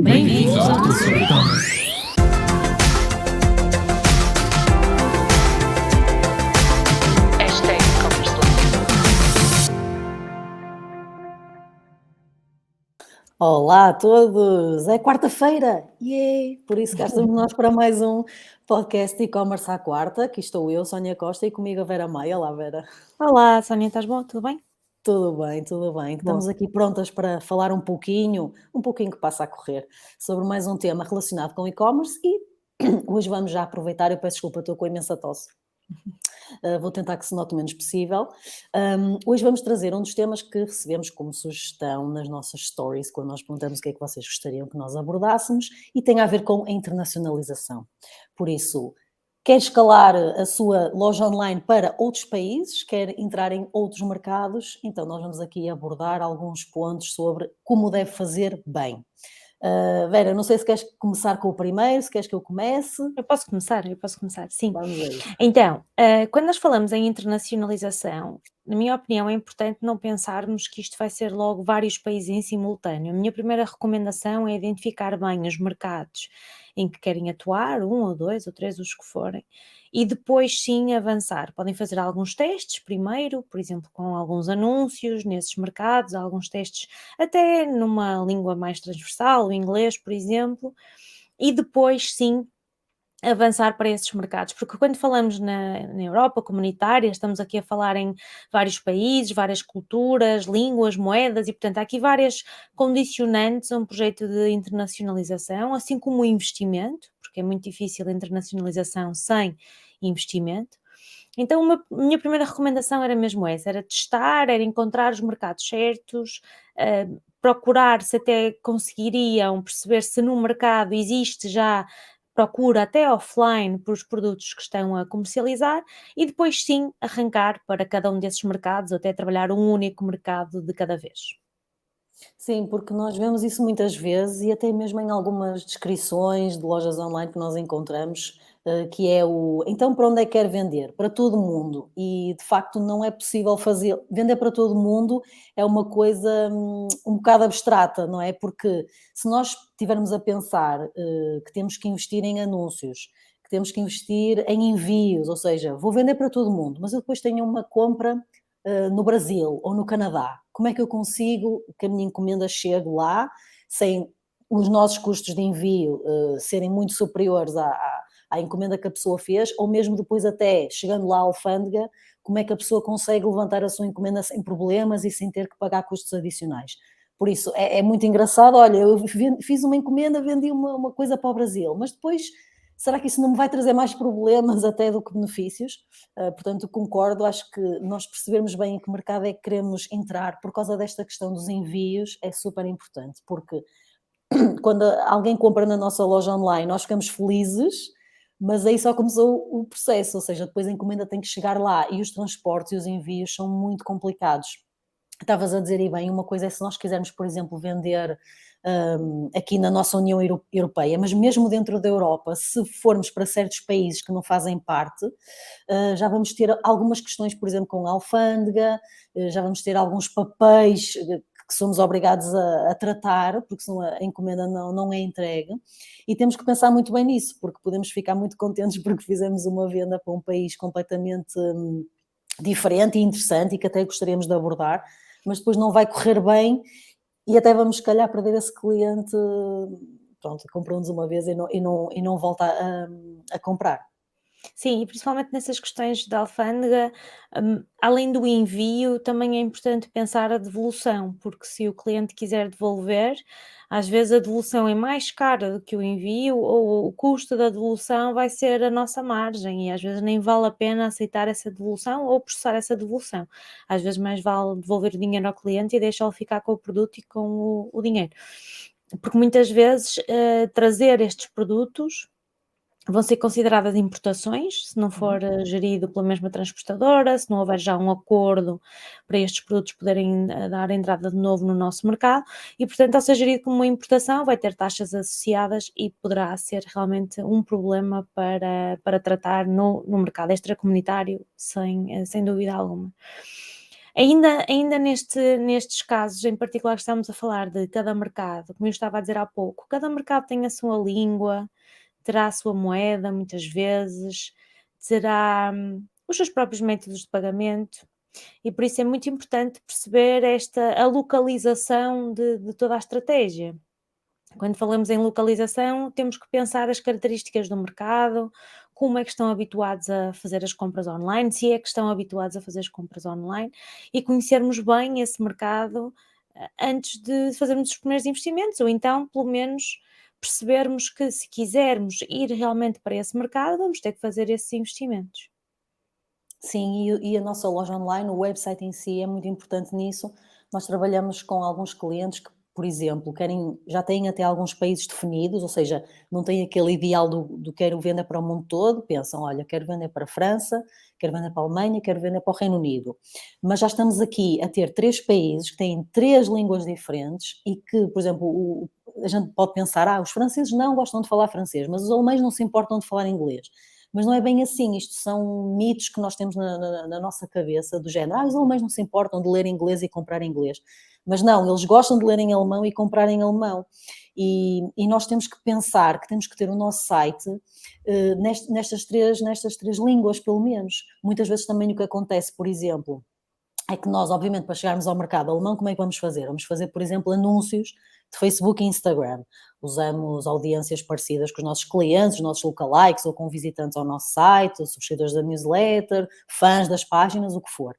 Bem-vindos ao Tudo sobre E-commerce. Olá a todos! É quarta-feira! Yay! Por isso cá estamos nós para mais um podcast de e-commerce à quarta. Aqui estou eu, Sónia Costa, e comigo a Vera Maia. Olá, Vera. Olá, Sónia, estás bom? Tudo bem? Tudo bem, tudo bem. Estamos aqui prontas para falar um pouquinho que passa a correr, sobre mais um tema relacionado com e-commerce e hoje vamos já aproveitar. Eu peço desculpa, estou com imensa tosse. Vou tentar que se note o menos possível. Hoje vamos trazer um dos temas que recebemos como sugestão nas nossas stories, quando nós perguntamos o que é que vocês gostariam que nós abordássemos, e tem a ver com a internacionalização. Por isso, quer escalar a sua loja online para outros países, quer entrar em outros mercados, então nós vamos aqui abordar alguns pontos sobre como deve fazer bem. Vera, não sei se queres começar com o primeiro, se queres que eu comece. Eu posso começar, sim. Vamos a isso. Então, quando nós falamos em internacionalização, na minha opinião, é importante não pensarmos que isto vai ser logo vários países em simultâneo. A minha primeira recomendação é identificar bem os mercados em que querem atuar, um ou dois ou três, os que forem, e depois sim avançar. Podem fazer alguns testes primeiro, por exemplo, com alguns anúncios nesses mercados, alguns testes até numa língua mais transversal, o inglês, por exemplo, e depois sim avançar para esses mercados, porque quando falamos na Europa comunitária, estamos aqui a falar em vários países, várias culturas, línguas, moedas, e portanto há aqui várias condicionantes a um projeto de internacionalização, assim como o investimento, porque é muito difícil a internacionalização sem investimento. Então, minha primeira recomendação era mesmo essa, era testar, era encontrar os mercados certos, procurar se até conseguiriam perceber se no mercado existe já procura até offline por os produtos que estão a comercializar e depois sim arrancar para cada um desses mercados ou até trabalhar um único mercado de cada vez. Sim, porque nós vemos isso muitas vezes e até mesmo em algumas descrições de lojas online que nós encontramos, que é o então para onde é que quer vender? Para todo mundo. E de facto não é possível fazer. Vender para todo mundo é uma coisa um bocado abstrata, não é? Porque se nós estivermos a pensar que temos que investir em anúncios, que temos que investir em envios, ou seja, vou vender para todo mundo, mas eu depois tenho uma compra no Brasil ou no Canadá, como é que eu consigo que a minha encomenda chegue lá sem os nossos custos de envio serem muito superiores à encomenda que a pessoa fez, ou mesmo depois até chegando lá à alfândega, como é que a pessoa consegue levantar a sua encomenda sem problemas e sem ter que pagar custos adicionais. Por isso, é muito engraçado, olha, eu fiz uma encomenda, vendi uma coisa para o Brasil, mas depois será que isso não me vai trazer mais problemas até do que benefícios? Portanto, concordo, acho que nós percebermos bem em que mercado é que queremos entrar por causa desta questão dos envios é super importante, porque quando alguém compra na nossa loja online, nós ficamos felizes, mas aí só começou o processo, ou seja, depois a encomenda tem que chegar lá e os transportes e os envios são muito complicados. Estavas a dizer, e bem, uma coisa é se nós quisermos, por exemplo, vender aqui na nossa União Europeia, mas mesmo dentro da Europa, se formos para certos países que não fazem parte, já vamos ter algumas questões, por exemplo, com a alfândega, já vamos ter alguns papéis que somos obrigados a tratar, porque senão a encomenda não é entregue, e temos que pensar muito bem nisso, porque podemos ficar muito contentes porque fizemos uma venda para um país completamente diferente e interessante e que até gostaríamos de abordar, mas depois não vai correr bem e até vamos se calhar perder esse cliente, pronto, comprou-nos uma vez e não volta a comprar. Sim, e principalmente nessas questões da alfândega, além do envio, também é importante pensar a devolução, porque se o cliente quiser devolver, às vezes a devolução é mais cara do que o envio, ou o custo da devolução vai ser a nossa margem, e às vezes nem vale a pena aceitar essa devolução ou processar essa devolução. Às vezes mais vale devolver o dinheiro ao cliente e deixá-lo ficar com o produto e com o dinheiro. Porque muitas vezes trazer estes produtos vão ser consideradas importações, se não for gerido pela mesma transportadora, se não houver já um acordo para estes produtos poderem dar entrada de novo no nosso mercado e, portanto, ao ser gerido como uma importação, vai ter taxas associadas e poderá ser realmente um problema para tratar no mercado extracomunitário, sem dúvida alguma. Ainda nestes casos em particular que estamos a falar de cada mercado, como eu estava a dizer há pouco, cada mercado tem a sua língua, terá a sua moeda muitas vezes, terá os seus próprios métodos de pagamento e por isso é muito importante perceber a localização de toda a estratégia. Quando falamos em localização, temos que pensar as características do mercado, como é que estão habituados a fazer as compras online, se é que estão habituados a fazer as compras online e conhecermos bem esse mercado antes de fazermos os primeiros investimentos, ou então, pelo menos, percebermos que se quisermos ir realmente para esse mercado, vamos ter que fazer esses investimentos. Sim, e a nossa loja online, o website em si é muito importante nisso. Nós trabalhamos com alguns clientes que, por exemplo, já têm até alguns países definidos, ou seja, não têm aquele ideal do quero vender para o mundo todo, pensam, olha, quero vender para a França, quero vender para a Alemanha, quero vender para o Reino Unido. Mas já estamos aqui a ter 3 países que têm 3 línguas diferentes e que, por exemplo, a gente pode pensar, os franceses não gostam de falar francês, mas os alemães não se importam de falar inglês. Mas não é bem assim, isto são mitos que nós temos na nossa cabeça, do género, os alemães não se importam de ler inglês e comprar inglês. Mas não, eles gostam de ler em alemão e comprar em alemão. E nós temos que pensar que temos que ter o nosso site nestas três línguas, pelo menos. Muitas vezes também o que acontece, por exemplo, é que nós, obviamente, para chegarmos ao mercado alemão, como é que vamos fazer? Vamos fazer, por exemplo, anúncios de Facebook e Instagram. Usamos audiências parecidas com os nossos clientes, os nossos lookalikes, ou com visitantes ao nosso site, ou subscritores da newsletter, fãs das páginas, o que for.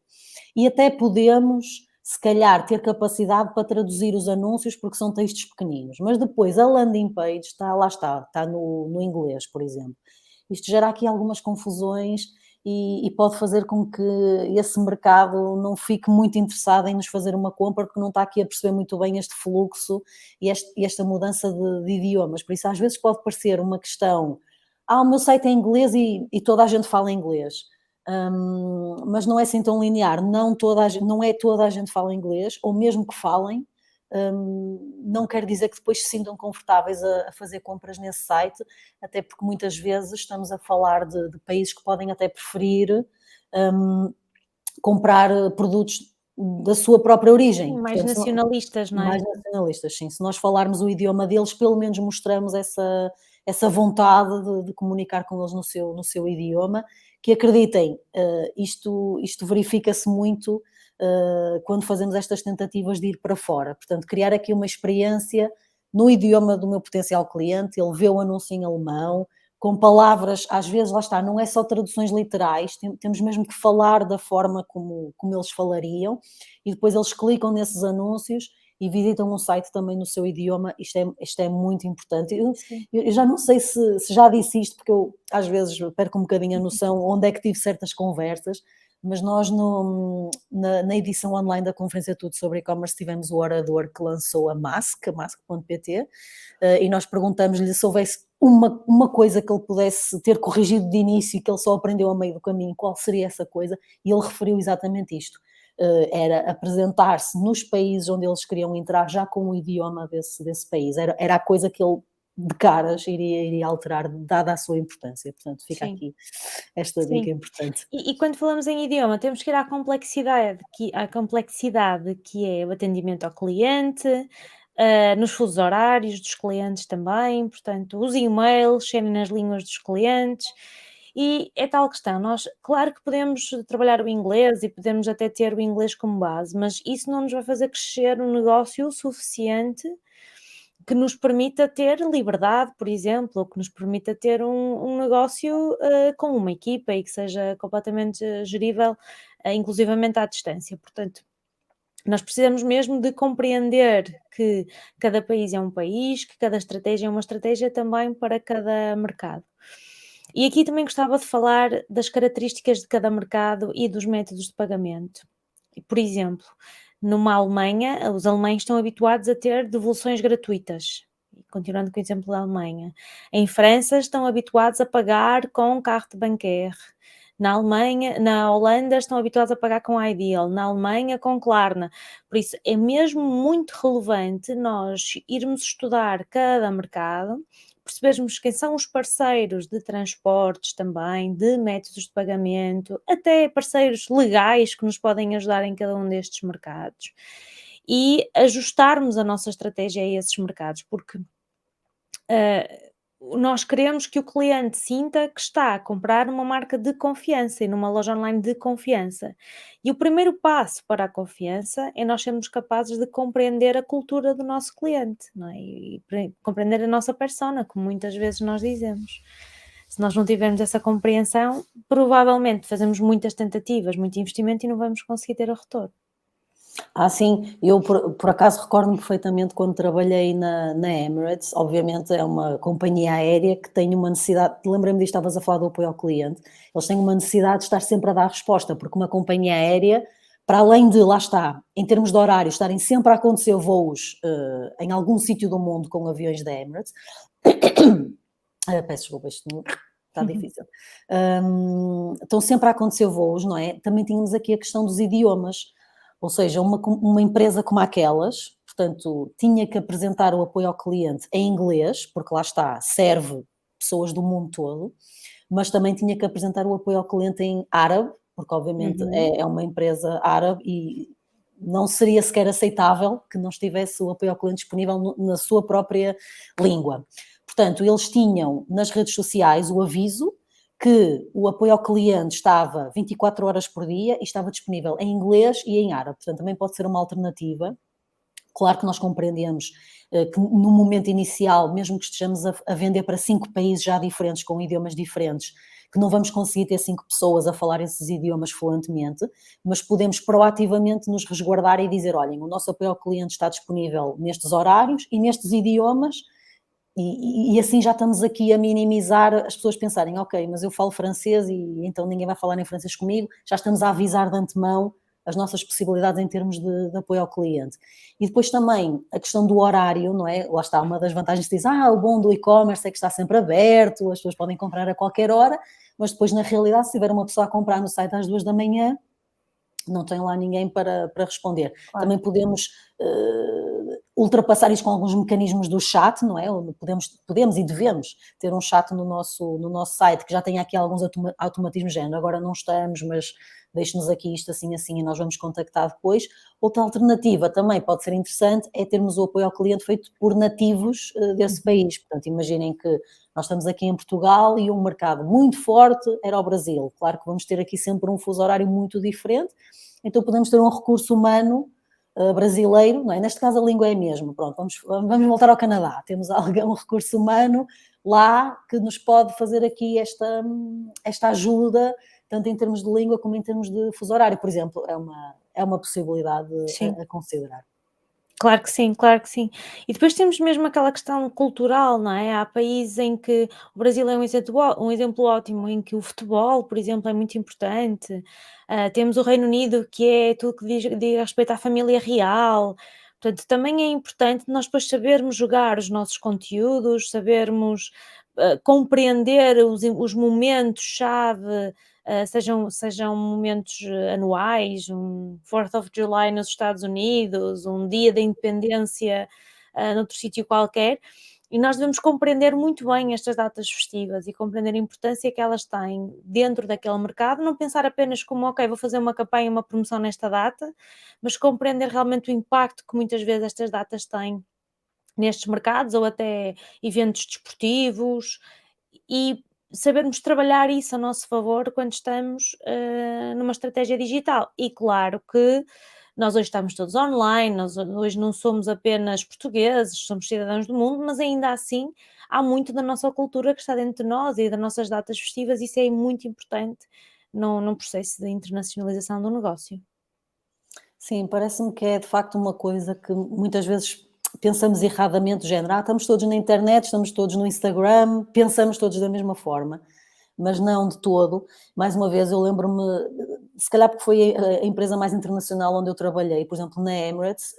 E até podemos, se calhar, ter capacidade para traduzir os anúncios, porque são textos pequeninos. Mas depois a landing page está no inglês, por exemplo. Isto gera aqui algumas confusões e pode fazer com que esse mercado não fique muito interessado em nos fazer uma compra, porque não está aqui a perceber muito bem este fluxo e esta mudança de idiomas. Por isso, às vezes pode parecer uma questão, o meu site é em inglês e toda a gente fala inglês. Mas não é assim tão linear, não é toda a gente fala inglês, ou mesmo que falem, não quer dizer que depois se sintam confortáveis a fazer compras nesse site, até porque muitas vezes estamos a falar de países que podem até preferir comprar produtos da sua própria origem. Mais Portanto, nacionalistas, não é? mais nacionalistas, sim. Se nós falarmos o idioma deles, pelo menos mostramos essa vontade de comunicar com eles no seu idioma, que acreditem, isto verifica-se muito quando fazemos estas tentativas de ir para fora. Portanto, criar aqui uma experiência no idioma do meu potencial cliente, ele vê o anúncio em alemão, com palavras, às vezes, lá está, não é só traduções literais, temos mesmo que falar da forma como eles falariam, e depois eles clicam nesses anúncios e visitam um site também no seu idioma. Isto é muito importante. Sim. Eu já não sei se já disse isto, porque eu às vezes perco um bocadinho a noção onde é que tive certas conversas, mas nós na edição online da Conferência Tudo sobre E-Commerce tivemos o orador que lançou a mask.pt, e nós perguntamos-lhe se houvesse uma coisa que ele pudesse ter corrigido de início e que ele só aprendeu a meio do caminho, qual seria essa coisa, e ele referiu exatamente isto. Era apresentar-se nos países onde eles queriam entrar já com o idioma desse país, era a coisa que ele de caras iria alterar, dada a sua importância. Portanto, fica Sim. aqui esta Sim. dica importante. E quando falamos em idioma, temos que ir à complexidade que é o atendimento ao cliente, nos fusos horários dos clientes também, portanto, os e-mails serem nas línguas dos clientes. E é tal questão, nós, claro que podemos trabalhar o inglês e podemos até ter o inglês como base, mas isso não nos vai fazer crescer um negócio o suficiente que nos permita ter liberdade, por exemplo, ou que nos permita ter um negócio com uma equipa e que seja completamente gerível, inclusivamente à distância. Portanto, nós precisamos mesmo de compreender que cada país é um país, que cada estratégia é uma estratégia também para cada mercado. E aqui também gostava de falar das características de cada mercado e dos métodos de pagamento. Por exemplo, numa Alemanha, os alemães estão habituados a ter devoluções gratuitas. Continuando com o exemplo da Alemanha. Em França, estão habituados a pagar com carte bancaire. Na Alemanha, na Holanda estão habituados a pagar com Ideal, na Alemanha com Klarna. Por isso é mesmo muito relevante nós irmos estudar cada mercado, percebermos quem são os parceiros de transportes também, de métodos de pagamento, até parceiros legais que nos podem ajudar em cada um destes mercados e ajustarmos a nossa estratégia a esses mercados, porque nós queremos que o cliente sinta que está a comprar numa marca de confiança e numa loja online de confiança. E o primeiro passo para a confiança é nós sermos capazes de compreender a cultura do nosso cliente, não é? E compreender a nossa persona, como muitas vezes nós dizemos. Se nós não tivermos essa compreensão, provavelmente fazemos muitas tentativas, muito investimento e não vamos conseguir ter o retorno. Sim, eu por acaso recordo-me perfeitamente quando trabalhei na Emirates, obviamente é uma companhia aérea que tem uma necessidade, lembrei-me disto, estavas a falar do apoio ao cliente, eles têm uma necessidade de estar sempre a dar resposta, porque uma companhia aérea, para além de, lá está, em termos de horário, estarem sempre a acontecer voos em algum sítio do mundo com aviões da Emirates, peço desculpa, isto está difícil, estão sempre a acontecer voos, não é? Também tínhamos aqui a questão dos idiomas. Ou seja, uma empresa como aquelas, portanto, tinha que apresentar o apoio ao cliente em inglês, porque lá está, serve pessoas do mundo todo, mas também tinha que apresentar o apoio ao cliente em árabe, porque obviamente é uma empresa árabe e não seria sequer aceitável que não estivesse o apoio ao cliente disponível na sua própria língua. Portanto, eles tinham nas redes sociais o aviso que o apoio ao cliente estava 24 horas por dia e estava disponível em inglês e em árabe, portanto também pode ser uma alternativa. Claro que nós compreendemos que no momento inicial, mesmo que estejamos a vender para 5 países já diferentes, com idiomas diferentes, que não vamos conseguir ter 5 pessoas a falar esses idiomas fluentemente, mas podemos proativamente nos resguardar e dizer, olhem, o nosso apoio ao cliente está disponível nestes horários e nestes idiomas. E assim já estamos aqui a minimizar as pessoas pensarem, ok, mas eu falo francês e então ninguém vai falar em francês comigo, já estamos a avisar de antemão as nossas possibilidades em termos de apoio ao cliente. E depois também a questão do horário, não é? Lá está, uma das vantagens que diz, o bom do e-commerce é que está sempre aberto, as pessoas podem comprar a qualquer hora, mas depois na realidade se tiver uma pessoa a comprar no site às 2 da manhã, não tem lá ninguém para responder. Claro. Também podemos ultrapassar isto com alguns mecanismos do chat, não é? Podemos e devemos ter um chat no nosso site que já tem aqui alguns automatismos de género, agora não estamos, mas deixe-nos aqui isto assim e nós vamos contactar depois. Outra alternativa também pode ser interessante é termos o apoio ao cliente feito por nativos desse país. Portanto, imaginem que nós estamos aqui em Portugal e um mercado muito forte era o Brasil. Claro que vamos ter aqui sempre um fuso horário muito diferente, então podemos ter um recurso humano brasileiro, não é? Neste caso a língua é a mesma, pronto, vamos voltar ao Canadá, temos um recurso humano lá que nos pode fazer aqui esta ajuda, tanto em termos de língua como em termos de fuso horário, por exemplo, é uma possibilidade a considerar. Claro que sim, claro que sim. E depois temos mesmo aquela questão cultural, não é? Há países em que o Brasil é um exemplo ótimo, em que o futebol, por exemplo, é muito importante. Temos o Reino Unido, que é tudo que diz respeito à família real. Portanto, também é importante nós depois sabermos jogar os nossos conteúdos, sabermos compreender os momentos-chave, sejam momentos anuais, um 4th of July nos Estados Unidos, um dia da independência noutro sítio qualquer, e nós devemos compreender muito bem estas datas festivas e compreender a importância que elas têm dentro daquele mercado, não pensar apenas como, ok, vou fazer uma campanha, uma promoção nesta data, mas compreender realmente o impacto que muitas vezes estas datas têm nestes mercados ou até eventos desportivos e sabermos trabalhar isso a nosso favor quando estamos numa estratégia digital. E claro que nós hoje estamos todos online, nós hoje não somos apenas portugueses, somos cidadãos do mundo, mas ainda assim há muito da nossa cultura que está dentro de nós e das nossas datas festivas, e isso é muito importante num processo de internacionalização do negócio. Sim, parece-me que é de facto uma coisa que muitas vezes pensamos erradamente, do género, estamos todos na internet, estamos todos no Instagram, pensamos todos da mesma forma, mas não de todo. Mais uma vez, eu lembro-me, se calhar porque foi a empresa mais internacional onde eu trabalhei, por exemplo, na Emirates,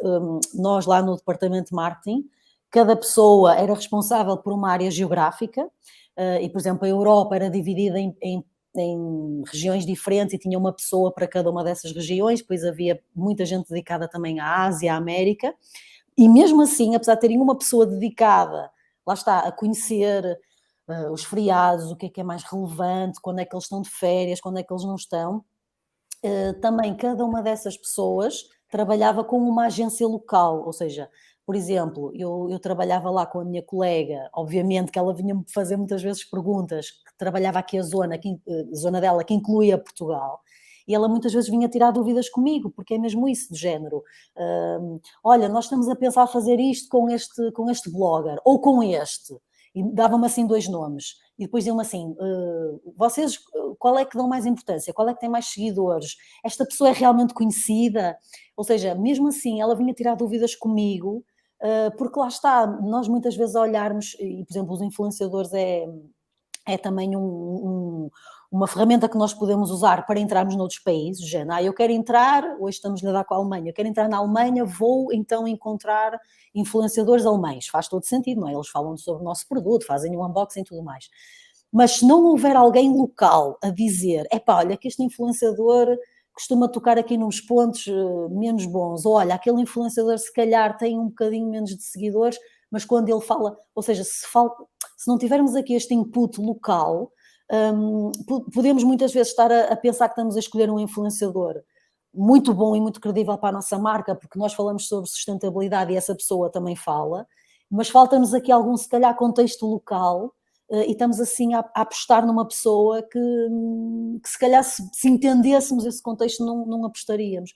nós lá no departamento de marketing, cada pessoa era responsável por uma área geográfica, e, por exemplo, a Europa era dividida em em regiões diferentes e tinha uma pessoa para cada uma dessas regiões, depois havia muita gente dedicada também à Ásia, à América, e mesmo assim, apesar de terem uma pessoa dedicada, lá está, a conhecer os feriados, o que é mais relevante, quando é que eles estão de férias, quando é que eles não estão, também cada uma dessas pessoas trabalhava com uma agência local, ou seja, por exemplo, eu trabalhava lá com a minha colega, obviamente que ela vinha-me fazer muitas vezes perguntas, que trabalhava aqui a zona, zona dela, que incluía Portugal, e ela muitas vezes vinha tirar dúvidas comigo, porque é mesmo isso, do género, olha, nós estamos a pensar fazer isto com este blogger, ou com este, e dava-me assim 2 nomes, e depois diziam-me assim, vocês, qual é que dão mais importância? Qual é que tem mais seguidores? Esta pessoa é realmente conhecida? Ou seja, mesmo assim, ela vinha tirar dúvidas comigo, porque lá está, nós muitas vezes a olharmos, e por exemplo, os influenciadores é também uma ferramenta que nós podemos usar para entrarmos noutros países, eu quero entrar, hoje estamos a lidar com a Alemanha, eu quero entrar na Alemanha, vou então encontrar influenciadores alemães, faz todo sentido, não é? Eles falam sobre o nosso produto, fazem um unboxing e tudo mais. Mas se não houver alguém local a dizer, olha que este influenciador costuma tocar aqui nos pontos menos bons, ou olha, aquele influenciador se calhar tem um bocadinho menos de seguidores, mas quando ele fala, ou seja, se não tivermos aqui este input local, podemos muitas vezes estar a pensar que estamos a escolher um influenciador muito bom e muito credível para a nossa marca, porque nós falamos sobre sustentabilidade e essa pessoa também fala, mas falta-nos aqui algum, se calhar, contexto local, e estamos assim a apostar numa pessoa que se calhar se entendêssemos esse contexto não apostaríamos.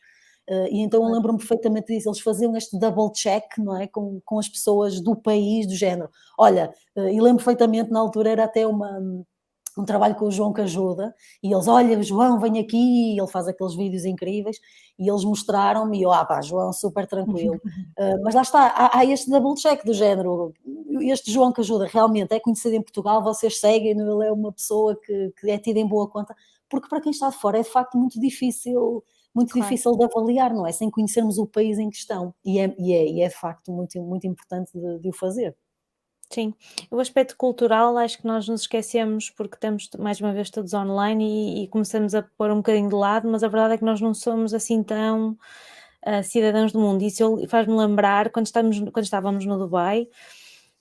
E então eu lembro-me perfeitamente disso, eles faziam este double check, não é, com as pessoas do país, do género. Olha, e lembro perfeitamente, na altura era até um trabalho com o João que ajuda, e eles, olha, João, vem aqui, e ele faz aqueles vídeos incríveis, e eles mostraram-me, e eu, João, super tranquilo. Mas lá está, há este double check do género, este João que ajuda realmente é conhecido em Portugal, vocês seguem, ele é uma pessoa que é tida em boa conta, porque para quem está de fora é de facto muito difícil de avaliar, não é? Sem conhecermos o país em questão, e é de facto muito, muito importante de o fazer. Sim, o aspecto cultural acho que nós nos esquecemos porque estamos mais uma vez todos online e começamos a pôr um bocadinho de lado, mas a verdade é que nós não somos assim tão cidadãos do mundo. Isso faz-me lembrar quando estávamos no Dubai,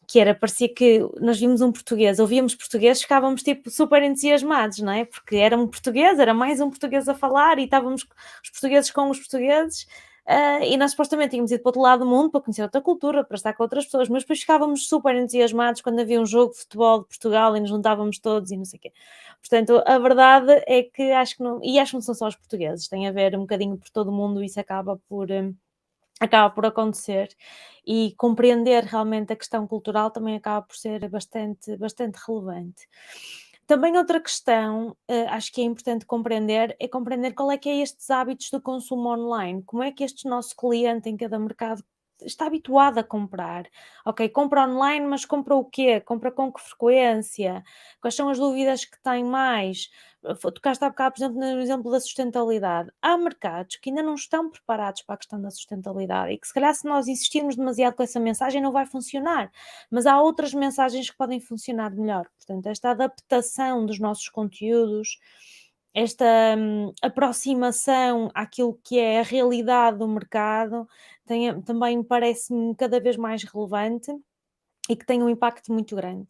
que parecia que nós vimos um português, ouvíamos português, ficávamos tipo super entusiasmados, não é? Porque era um português, era mais um português a falar e estávamos os portugueses com os portugueses. E nós supostamente tínhamos ido para outro lado do mundo para conhecer outra cultura, para estar com outras pessoas, mas depois ficávamos super entusiasmados quando havia um jogo de futebol de Portugal e nos juntávamos todos e não sei o quê. Portanto, a verdade é que acho que não são só os portugueses, tem a ver um bocadinho por todo o mundo, isso acaba por acontecer, e compreender realmente a questão cultural também acaba por ser bastante, bastante relevante. Também outra questão, acho que é importante compreender qual é que é estes hábitos do consumo online, como é que este nosso cliente em cada mercado está habituado a comprar. Ok, compra online, mas compra o quê? Compra com que frequência? Quais são as dúvidas que tem mais? Tocaste há bocado, por exemplo, no exemplo da sustentabilidade. Há mercados que ainda não estão preparados para a questão da sustentabilidade e que se calhar se nós insistirmos demasiado com essa mensagem não vai funcionar, mas há outras mensagens que podem funcionar melhor. Portanto, esta adaptação dos nossos conteúdos, esta aproximação àquilo que é a realidade do mercado, também parece-me cada vez mais relevante e que tem um impacto muito grande.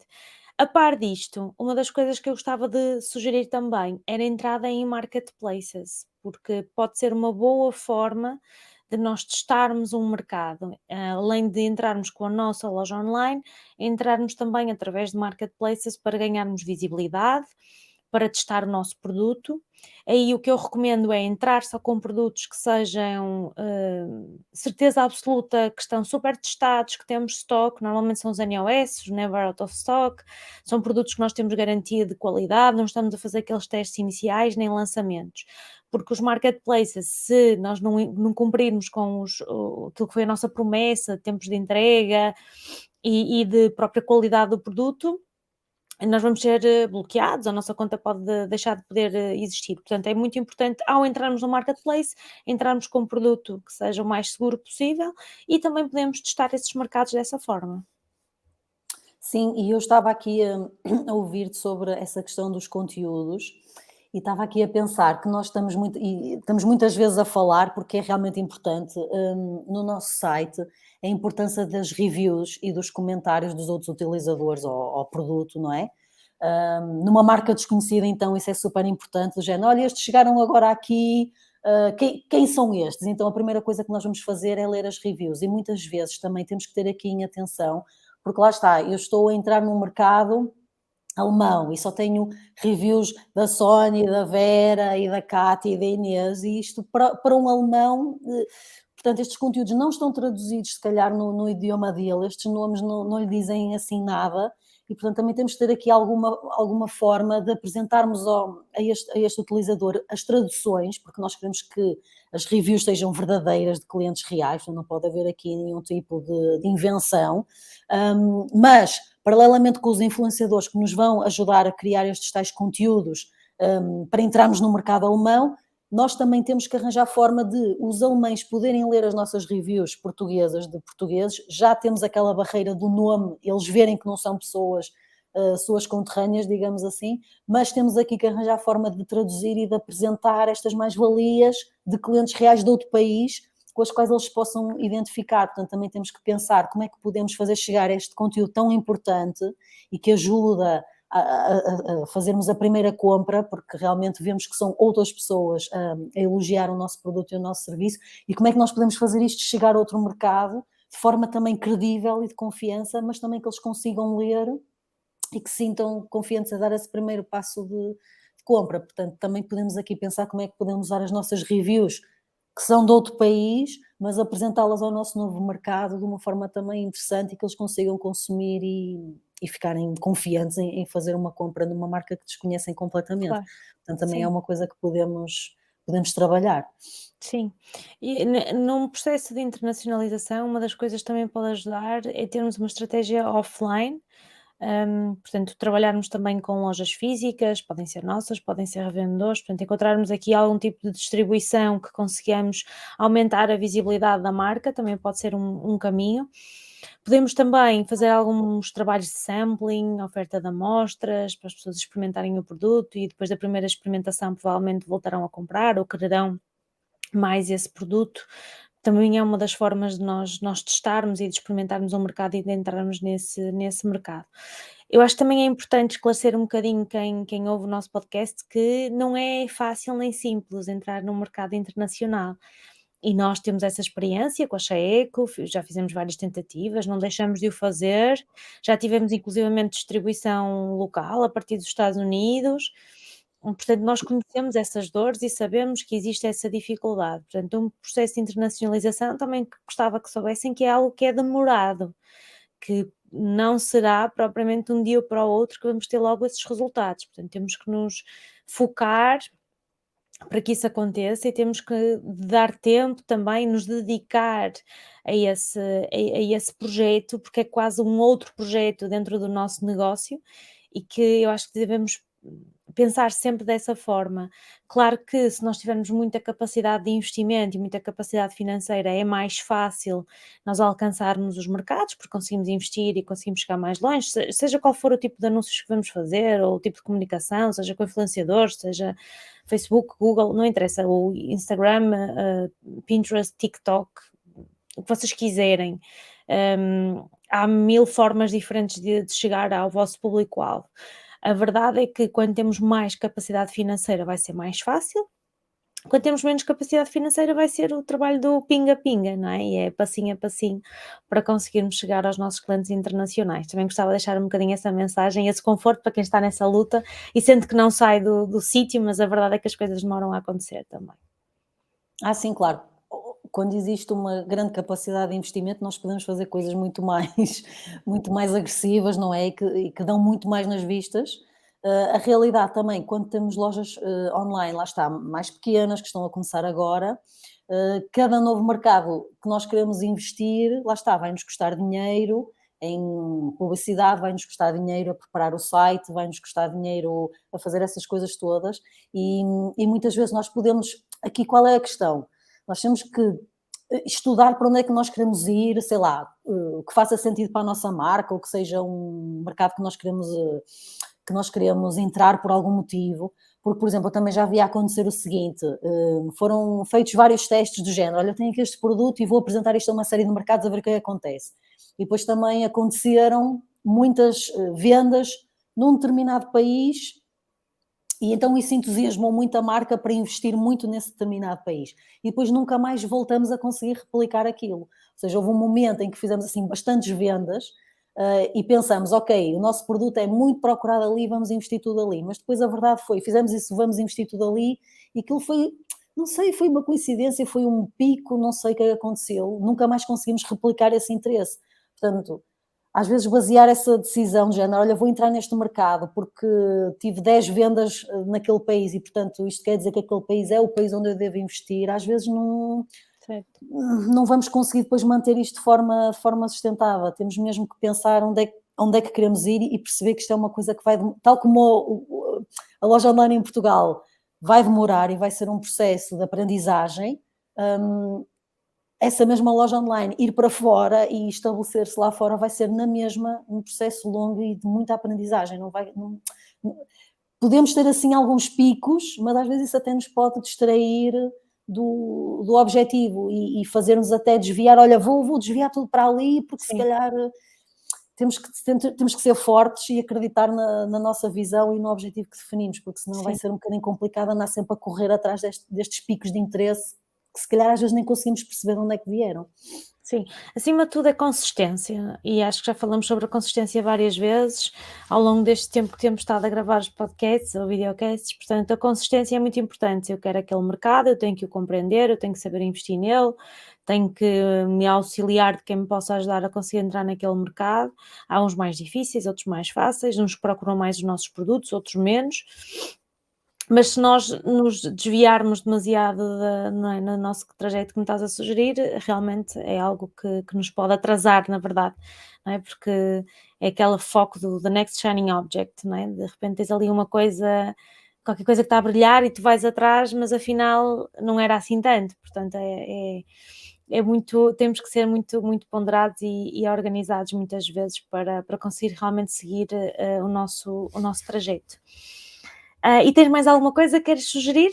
A par disto, uma das coisas que eu gostava de sugerir também era a entrada em marketplaces, porque pode ser uma boa forma de nós testarmos um mercado, além de entrarmos com a nossa loja online, entrarmos também através de marketplaces para ganharmos visibilidade, para testar o nosso produto. Aí o que eu recomendo é entrar só com produtos que sejam certeza absoluta, que estão super testados, que temos stock, normalmente são os NOS, os Never Out of Stock, são produtos que nós temos garantia de qualidade, não estamos a fazer aqueles testes iniciais nem lançamentos, porque os marketplaces, se nós não cumprirmos com aquilo que foi a nossa promessa, tempos de entrega e de própria qualidade do produto, nós vamos ser bloqueados, a nossa conta pode deixar de poder existir. Portanto, é muito importante, ao entrarmos no marketplace, entrarmos com um produto que seja o mais seguro possível e também podemos testar esses mercados dessa forma. Sim, e eu estava aqui a ouvir-te sobre essa questão dos conteúdos E estava aqui a pensar que nós estamos muitas vezes a falar, porque é realmente importante, no nosso site, a importância das reviews e dos comentários dos outros utilizadores ao produto, não é? Numa marca desconhecida, então, isso é super importante, do género, olha, estes chegaram agora aqui, quem são estes? Então, a primeira coisa que nós vamos fazer é ler as reviews, e muitas vezes também temos que ter aqui em atenção, porque lá está, eu estou a entrar num mercado alemão e só tenho reviews da Sónia, da Vera e da Cátia e da Inês, e isto para um alemão, portanto, estes conteúdos não estão traduzidos se calhar no idioma dele, estes nomes não lhe dizem assim nada, e portanto também temos que ter aqui alguma forma de apresentarmos a este utilizador as traduções, porque nós queremos que as reviews sejam verdadeiras de clientes reais, não pode haver aqui nenhum tipo de invenção, mas paralelamente com os influenciadores que nos vão ajudar a criar estes tais conteúdos para entrarmos no mercado alemão, nós também temos que arranjar forma de os alemães poderem ler as nossas reviews portuguesas de portugueses, já temos aquela barreira do nome, eles verem que não são pessoas suas conterrâneas, digamos assim, mas temos aqui que arranjar forma de traduzir e de apresentar estas mais-valias de clientes reais de outro país, com as quais eles possam identificar. Portanto, também temos que pensar como é que podemos fazer chegar este conteúdo tão importante e que ajuda a fazermos a primeira compra, porque realmente vemos que são outras pessoas a elogiar o nosso produto e o nosso serviço, e como é que nós podemos fazer isto chegar a outro mercado de forma também credível e de confiança, mas também que eles consigam ler e que sintam confiantes a dar esse primeiro passo de compra. Portanto, também podemos aqui pensar como é que podemos usar as nossas reviews, que são de outro país, mas apresentá-las ao nosso novo mercado de uma forma também interessante e que eles consigam consumir e ficarem confiantes em fazer uma compra numa marca que desconhecem completamente. Claro, Portanto, também é sim. uma coisa que podemos trabalhar. Sim, e num processo de internacionalização, uma das coisas que também pode ajudar é termos uma estratégia offline, portanto, trabalharmos também com lojas físicas, podem ser nossas, podem ser revendedores, portanto, encontrarmos aqui algum tipo de distribuição que consigamos aumentar a visibilidade da marca, também pode ser um caminho. Podemos também fazer alguns trabalhos de sampling, oferta de amostras, para as pessoas experimentarem o produto e depois da primeira experimentação provavelmente voltarão a comprar ou quererão mais esse produto. Também é uma das formas de nós testarmos e de experimentarmos o mercado e de entrarmos nesse mercado. Eu acho que também é importante esclarecer um bocadinho quem ouve o nosso podcast que não é fácil nem simples entrar no mercado internacional. E nós temos essa experiência com a Chaeco, já fizemos várias tentativas, não deixamos de o fazer, já tivemos inclusivamente distribuição local a partir dos Estados Unidos, portanto nós conhecemos essas dores e sabemos que existe essa dificuldade. Portanto, um processo de internacionalização também gostava que soubessem que é algo que é demorado, que não será propriamente de um dia para o outro que vamos ter logo esses resultados. Portanto, temos que nos focar para que isso aconteça e temos que dar tempo também, nos dedicar a esse projeto, porque é quase um outro projeto dentro do nosso negócio e que eu acho que devemos pensar sempre dessa forma. Claro que se nós tivermos muita capacidade de investimento e muita capacidade financeira, é mais fácil nós alcançarmos os mercados, porque conseguimos investir e conseguimos chegar mais longe, seja qual for o tipo de anúncios que vamos fazer, ou o tipo de comunicação, seja com influenciadores, seja Facebook, Google, não interessa, o Instagram, Pinterest, TikTok, o que vocês quiserem. Há 1000 formas diferentes de chegar ao vosso público-alvo. A verdade é que quando temos mais capacidade financeira vai ser mais fácil, quando temos menos capacidade financeira vai ser o trabalho do pinga-pinga, não é? E é passinho a passinho para conseguirmos chegar aos nossos clientes internacionais. Também gostava de deixar um bocadinho essa mensagem, esse conforto para quem está nessa luta e sente que não sai do sítio, mas a verdade é que as coisas demoram a acontecer também. Sim, claro. Quando existe uma grande capacidade de investimento, nós podemos fazer coisas muito mais, muito mais agressivas, não é? E que dão muito mais nas vistas. A realidade também, quando temos lojas online, lá está, mais pequenas, que estão a começar agora, cada novo mercado que nós queremos investir, lá está, vai-nos custar dinheiro em publicidade, vai-nos custar dinheiro a preparar o site, vai-nos custar dinheiro a fazer essas coisas todas, e muitas vezes nós podemos. Aqui qual é a questão? Nós temos que estudar para onde é que nós queremos ir, sei lá, que faça sentido para a nossa marca, ou que seja um mercado que nós queremos entrar por algum motivo, Porque, por exemplo, eu também já vi acontecer o seguinte, foram feitos vários testes do género, olha, eu tenho aqui este produto e vou apresentar isto a uma série de mercados a ver o que acontece. E depois também aconteceram muitas vendas num determinado país e então isso entusiasmou muito a marca para investir muito nesse determinado país. E depois nunca mais voltamos a conseguir replicar aquilo. Ou seja, houve um momento em que fizemos assim bastantes vendas e pensamos, ok, o nosso produto é muito procurado ali, vamos investir tudo ali. Mas depois a verdade foi, fizemos isso, vamos investir tudo ali e aquilo foi, não sei, foi uma coincidência, foi um pico, não sei o que aconteceu. Nunca mais conseguimos replicar esse interesse. Portanto, às vezes basear essa decisão de género, olha, vou entrar neste mercado porque tive 10 vendas naquele país e, portanto, isto quer dizer que aquele país é o país onde eu devo investir, às vezes Certo. não vamos conseguir depois manter isto de forma sustentável, temos mesmo que pensar onde é que queremos ir e perceber que isto é uma coisa que vai, tal como a loja online em Portugal vai demorar e vai ser um processo de aprendizagem, essa mesma loja online ir para fora e estabelecer-se lá fora vai ser na mesma um processo longo e de muita aprendizagem. Podemos ter assim alguns picos, mas às vezes isso até nos pode distrair do objetivo e fazer-nos até desviar, olha, vou desviar tudo para ali porque se calhar temos que ser fortes e acreditar na nossa visão e no objetivo que definimos, porque senão vai ser um bocadinho complicado andar sempre a correr atrás destes picos de interesse que se calhar às vezes nem conseguimos perceber de onde é que vieram. Sim, acima de tudo é consistência e acho que já falamos sobre a consistência várias vezes ao longo deste tempo que temos estado a gravar os podcasts ou videocasts, portanto a consistência é muito importante. Se eu quero aquele mercado, eu tenho que o compreender, eu tenho que saber investir nele, tenho que me auxiliar de quem me possa ajudar a conseguir entrar naquele mercado. Há uns mais difíceis, outros mais fáceis, uns que procuram mais os nossos produtos, outros menos. Mas se nós nos desviarmos demasiado no nosso trajeto que me estás a sugerir, realmente é algo que nos pode atrasar, na verdade, não é? Porque é aquele foco do the next shining object, não é? De repente tens ali uma coisa, qualquer coisa que está a brilhar e tu vais atrás, mas afinal não era assim tanto, portanto é muito, temos que ser muito, muito ponderados e organizados muitas vezes para conseguir realmente seguir o nosso trajeto. E tens mais alguma coisa que queres sugerir?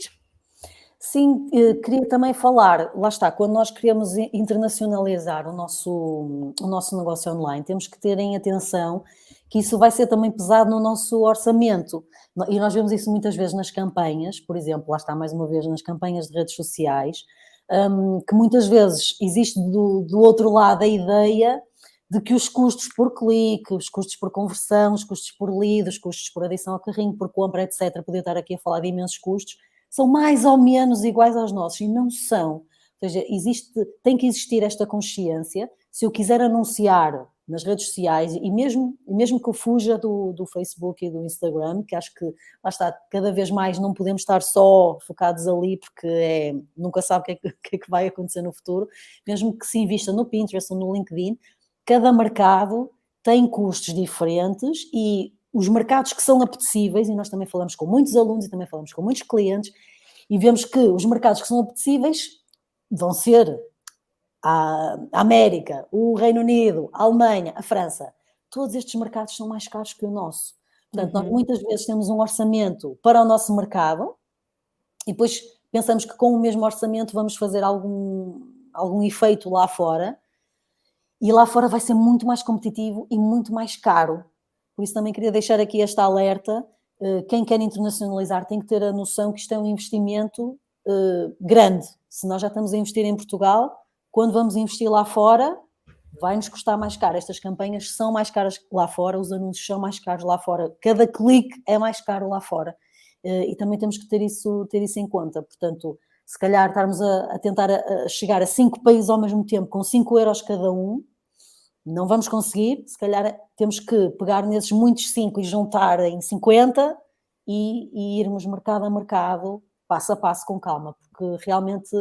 Sim, queria também falar, lá está, quando nós queremos internacionalizar o nosso negócio online, temos que ter em atenção que isso vai ser também pesado no nosso orçamento. E nós vemos isso muitas vezes nas campanhas, por exemplo, lá está mais uma vez nas campanhas de redes sociais, que muitas vezes existe do outro lado a ideia de que os custos por clique, os custos por conversão, os custos por lead, os custos por adição ao carrinho, por compra, etc., podia estar aqui a falar de imensos custos, são mais ou menos iguais aos nossos e não são. Ou seja, tem que existir esta consciência. Se eu quiser anunciar nas redes sociais e mesmo que eu fuja do Facebook e do Instagram, que acho que lá está, cada vez mais não podemos estar só focados ali porque nunca sabe o que é que vai acontecer no futuro, mesmo que se invista no Pinterest ou no LinkedIn, cada mercado tem custos diferentes e os mercados que são apetecíveis, e nós também falamos com muitos alunos e também falamos com muitos clientes, e vemos que os mercados que são apetecíveis vão ser a América, o Reino Unido, a Alemanha, a França. Todos estes mercados são mais caros que o nosso. Portanto, nós muitas vezes temos um orçamento para o nosso mercado e depois pensamos que com o mesmo orçamento vamos fazer algum efeito lá fora e lá fora vai ser muito mais competitivo e muito mais caro. Por isso também queria deixar aqui esta alerta, quem quer internacionalizar tem que ter a noção que isto é um investimento grande. Se nós já estamos a investir em Portugal, quando vamos investir lá fora, vai-nos custar mais caro. Estas campanhas são mais caras lá fora, os anúncios são mais caros lá fora, cada clique é mais caro lá fora. E também temos que ter isso em conta. Portanto, se calhar estarmos a tentar chegar a 5 países ao mesmo tempo, com 5 euros cada um, não vamos conseguir, se calhar temos que pegar nesses muitos 5 e juntar em 50 e irmos mercado a mercado, passo a passo, com calma, porque realmente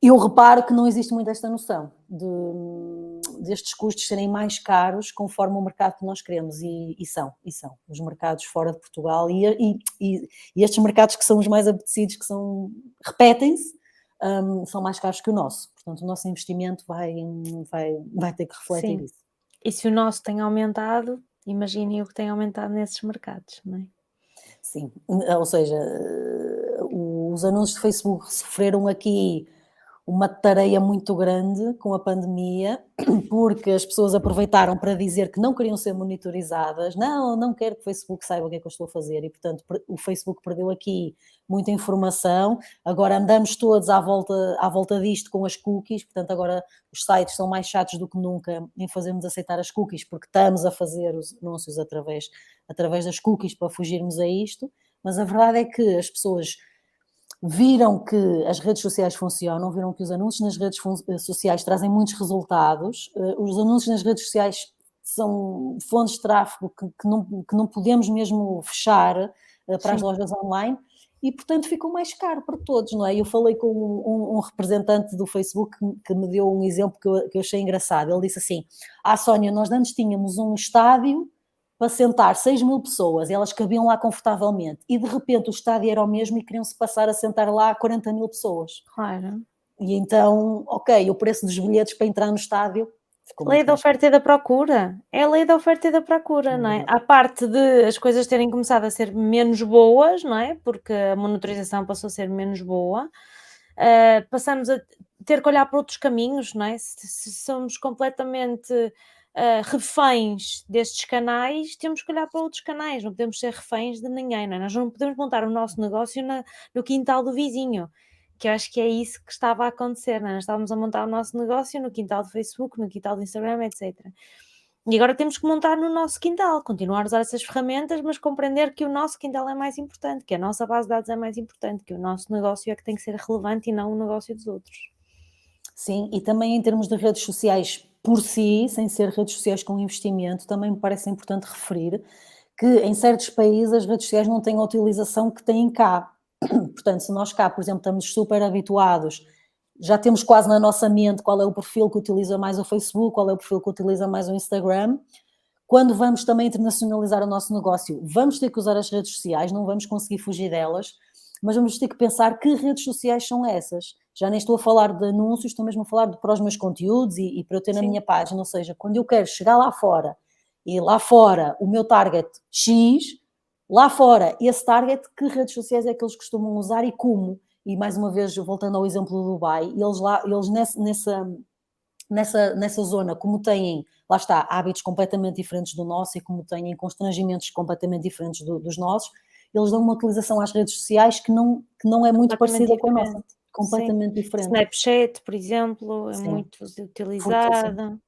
eu reparo que não existe muito esta noção destes custos serem mais caros conforme o mercado que nós queremos e são os mercados fora de Portugal e estes mercados que são os mais apetecidos, que repetem-se, são mais caros que o nosso. Portanto, o nosso investimento vai ter que refletir Sim. isso. E se o nosso tem aumentado, imagine o que tem aumentado nesses mercados, não é? Sim, ou seja, os anúncios de Facebook sofreram aqui uma tareia muito grande com a pandemia, porque as pessoas aproveitaram para dizer que não queriam ser monitorizadas. Não, não quero que o Facebook saiba o que é que eu estou a fazer, e portanto o Facebook perdeu aqui muita informação. Agora andamos todos à volta disto com as cookies, portanto agora os sites são mais chatos do que nunca em fazermos aceitar as cookies, porque estamos a fazer os anúncios através das cookies para fugirmos a isto, mas a verdade é que as pessoas viram que as redes sociais funcionam, viram que os anúncios nas redes sociais trazem muitos resultados. Os anúncios nas redes sociais são fontes de tráfego que não podemos mesmo fechar para as Sim. lojas online, e portanto ficou mais caro para todos, não é? Eu falei com um representante do Facebook que me deu um exemplo que eu achei engraçado. Ele disse assim: Sónia, nós antes tínhamos um estádio para sentar 6.000 pessoas, e elas cabiam lá confortavelmente, e de repente o estádio era o mesmo e queriam-se passar a sentar lá 40.000 pessoas. Claro. E então, ok, o preço dos bilhetes para entrar no estádio ficou Lei muito da mais oferta e da procura. É a lei da oferta e da procura, não é? caro. À parte de as coisas terem começado a ser menos boas, não é? Porque a monitorização passou a ser menos boa, passamos a ter que olhar para outros caminhos, não é? Se somos completamente reféns destes canais, temos que olhar para outros canais, não podemos ser reféns de ninguém, não é? Nós não podemos montar o nosso negócio no quintal do vizinho, que eu acho que é isso que estava a acontecer, não é? Nós estávamos a montar o nosso negócio no quintal do Facebook, no quintal do Instagram, etc. E agora temos que montar no nosso quintal, continuar a usar essas ferramentas, mas compreender que o nosso quintal é mais importante, que a nossa base de dados é mais importante, que o nosso negócio é que tem que ser relevante e não o negócio dos outros. Sim, e também em termos de redes sociais por si, sem ser redes sociais com investimento, também me parece importante referir que em certos países as redes sociais não têm a utilização que têm cá. Portanto, se nós cá, por exemplo, estamos super habituados, já temos quase na nossa mente qual é o perfil que utiliza mais o Facebook, qual é o perfil que utiliza mais o Instagram. Quando vamos também internacionalizar o nosso negócio, vamos ter que usar as redes sociais, não vamos conseguir fugir delas, mas vamos ter que pensar que redes sociais são essas. Já nem estou a falar de anúncios, estou mesmo a falar para os meus conteúdos e para eu ter na Sim, minha página, ou seja, quando eu quero chegar lá fora e lá fora o meu target X, lá fora esse target, que redes sociais é que eles costumam usar e como? E mais uma vez, voltando ao exemplo do Dubai, eles nessa zona, como têm, lá está, hábitos completamente diferentes do nosso e como têm constrangimentos completamente diferentes dos nossos, eles dão uma utilização às redes sociais que não é muito completamente parecida com a nossa, diferente. Sim. completamente diferente. Snapchat, por exemplo, é Sim, muito fortíssimo. utilizado.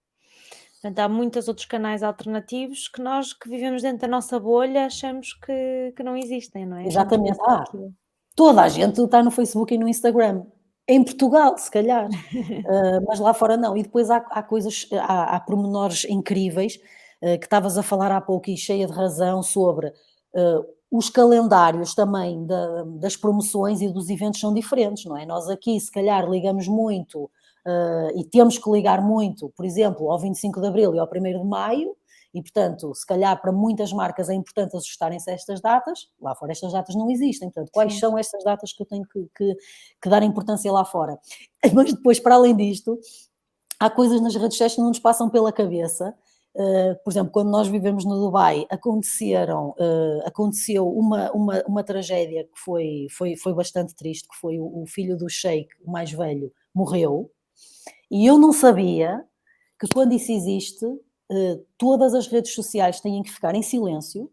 Portanto, há muitos outros canais alternativos que nós que vivemos dentro da nossa bolha achamos que não existem, não é? Achamos que é Exatamente. só aquilo. Toda a gente está no Facebook e no Instagram. Em Portugal, se calhar, mas lá fora não. E depois há coisas, há pormenores incríveis, que estavas a falar há pouco e cheia de razão sobre os calendários também das promoções e dos eventos são diferentes, não é? Nós aqui, se calhar, ligamos muito e temos que ligar muito, por exemplo, ao 25 de Abril e ao 1º de Maio, e, portanto, se calhar para muitas marcas é importante ajustarem-se a estas datas, lá fora estas datas não existem, portanto, quais Sim. são estas datas que eu tenho que dar importância lá fora? Mas depois, para além disto, há coisas nas redes sociais que não nos passam pela cabeça. Por exemplo, quando nós vivemos no Dubai, aconteceu uma tragédia que foi bastante triste, que foi o filho do sheik, o mais velho, morreu, e eu não sabia que quando isso existe, todas as redes sociais têm que ficar em silêncio,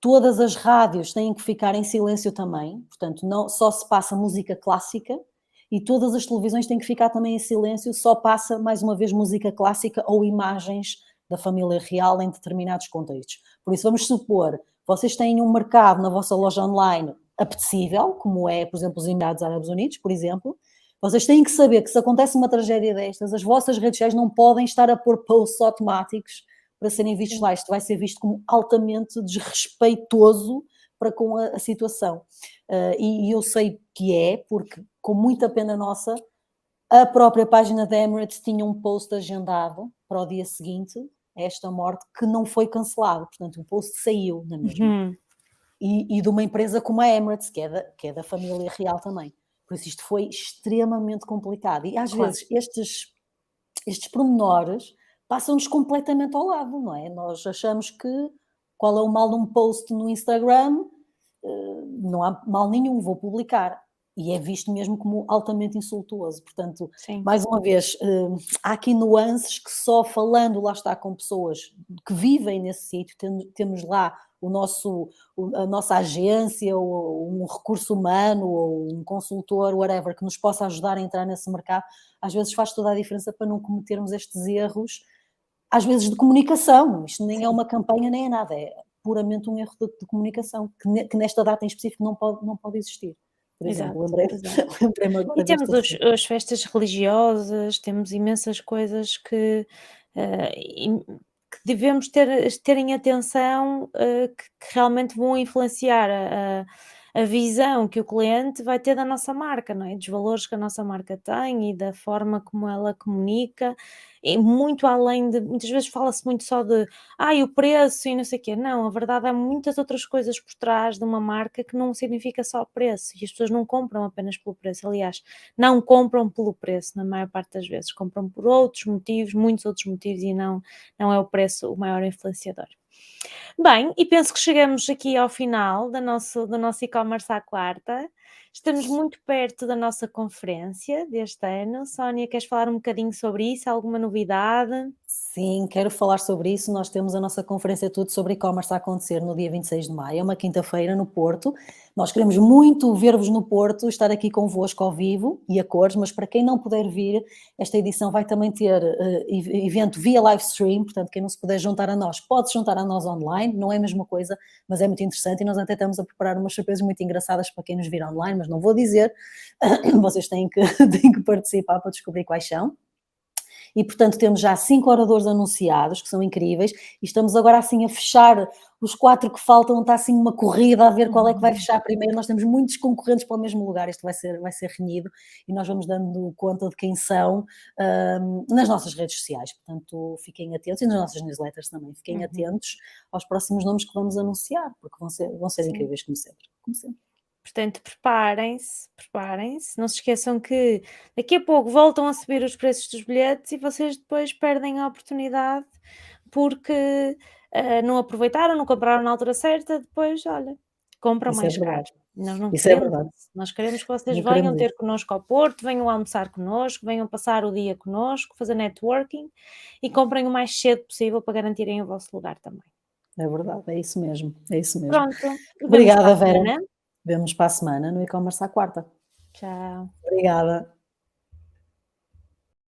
todas as rádios têm que ficar em silêncio também, portanto, não, só se passa música clássica, e todas as televisões têm que ficar também em silêncio, só passa, mais uma vez, música clássica ou imagens da família real em determinados contextos. Por isso, vamos supor, vocês têm um mercado na vossa loja online apetecível, como é, por exemplo, os Emirados Árabes Unidos, por exemplo, vocês têm que saber que se acontece uma tragédia destas, as vossas redes sociais não podem estar a pôr posts automáticos para serem vistos lá. Isto vai ser visto como altamente desrespeitoso para com a situação. E eu sei que é, porque com muita pena nossa, a própria página da Emirates tinha um post agendado para o dia seguinte a esta morte que não foi cancelado, portanto o post saiu na mesma. Uhum. E de uma empresa como a Emirates, que é da família real também. Por isso isto foi extremamente complicado. E às Claro. vezes estes pormenores passam-nos completamente ao lado, não é? Nós achamos que qual é o mal de um post no Instagram, não há mal nenhum, vou publicar. E é visto mesmo como altamente insultuoso. Portanto, Sim, mais uma vez, há aqui nuances que só falando, lá está, com pessoas que vivem nesse sítio, temos lá a nossa agência, ou um recurso humano, ou um consultor, whatever, que nos possa ajudar a entrar nesse mercado, às vezes faz toda a diferença para não cometermos estes erros, às vezes de comunicação. Isto nem é sim, uma campanha, nem é nada, é puramente um erro de comunicação, que nesta data em específico não pode existir. Por exemplo, exato, exato. lembrei-me E agora temos desta cena. as festas religiosas, temos imensas coisas que, que devemos ter em atenção, que realmente vão influenciar a visão que o cliente vai ter da nossa marca, não é? Dos valores que a nossa marca tem e da forma como ela comunica, e muito além de muitas vezes fala-se muito só de: "Ai, o preço e não sei o quê", não, a verdade há muitas outras coisas por trás de uma marca que não significa só o preço, e as pessoas não compram apenas pelo preço, aliás, não compram pelo preço, na maior parte das vezes, compram por outros motivos, muitos outros motivos, e não é o preço o maior influenciador. Bem, e penso que chegamos aqui ao final do nosso e-commerce à quarta. Estamos muito perto da nossa conferência deste ano. Sónia, queres falar um bocadinho sobre isso? Alguma novidade? Sim, quero falar sobre isso. Nós temos a nossa conferência Tudo sobre e-commerce a acontecer no dia 26 de maio, é uma quinta-feira no Porto. Nós queremos muito ver-vos no Porto, estar aqui convosco ao vivo e a cores, mas para quem não puder vir, esta edição vai também ter evento via live stream, portanto, quem não se puder juntar a nós, pode se juntar a nós online, não é a mesma coisa, mas é muito interessante, e nós até estamos a preparar umas surpresas muito engraçadas para quem nos vir online, mas não vou dizer, vocês têm que, têm que participar para descobrir quais são. E, portanto, temos já 5 oradores anunciados, que são incríveis, e estamos agora assim a fechar os 4 que faltam, está assim uma corrida a ver qual é que vai fechar primeiro. Nós temos muitos concorrentes para o mesmo lugar, isto vai ser renhido, e nós vamos dando conta de quem são nas nossas redes sociais. Portanto, fiquem atentos, e nas nossas newsletters também, fiquem atentos aos próximos nomes que vamos anunciar, porque vão ser Sim. incríveis, como sempre. Como sempre. Portanto, preparem-se. Não se esqueçam que daqui a pouco voltam a subir os preços dos bilhetes e vocês depois perdem a oportunidade porque não aproveitaram, não compraram na altura certa, depois, olha, compram Isso é mais caro. verdade. Nós não Isso é queremos verdade. isso. Nós queremos que vocês Não venham queremos ter isso. connosco ao Porto, venham almoçar connosco, venham passar o dia connosco, fazer networking e comprem o mais cedo possível para garantirem o vosso lugar também. É verdade, é isso mesmo. É isso mesmo. Pronto, vemos para Obrigada, a Vera. semana. Vemo-nos para a semana no e-commerce à quarta. Tchau. Obrigada.